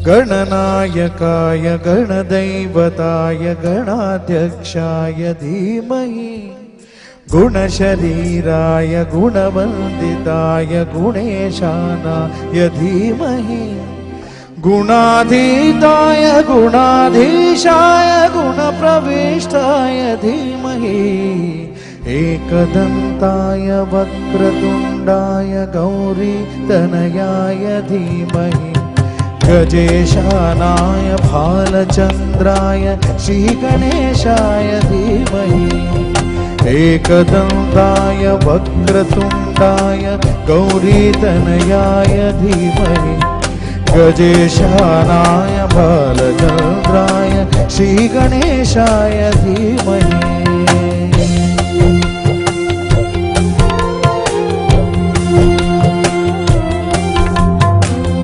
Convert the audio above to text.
गणनायकाय गणदैवताय गणाध्यक्षाय धीमहि गुणशरीराय गुणवन्दिताय गुणेशानाय धीमहि गुणाधीताय गुणाधीशाय गुणप्रविष्टाय धीमहि एकदन्ताय वक्रतुण्डाय गौरीतनयाय धीमहि गजेशानाय भालचन्द्राय श्रीगणेशाय धीमहि एकदन्ताय वक्रतुण्डाय गौरीतनयाय धीमहि गजेशानाय भालचन्द्राय श्रीगणेशाय धीमहि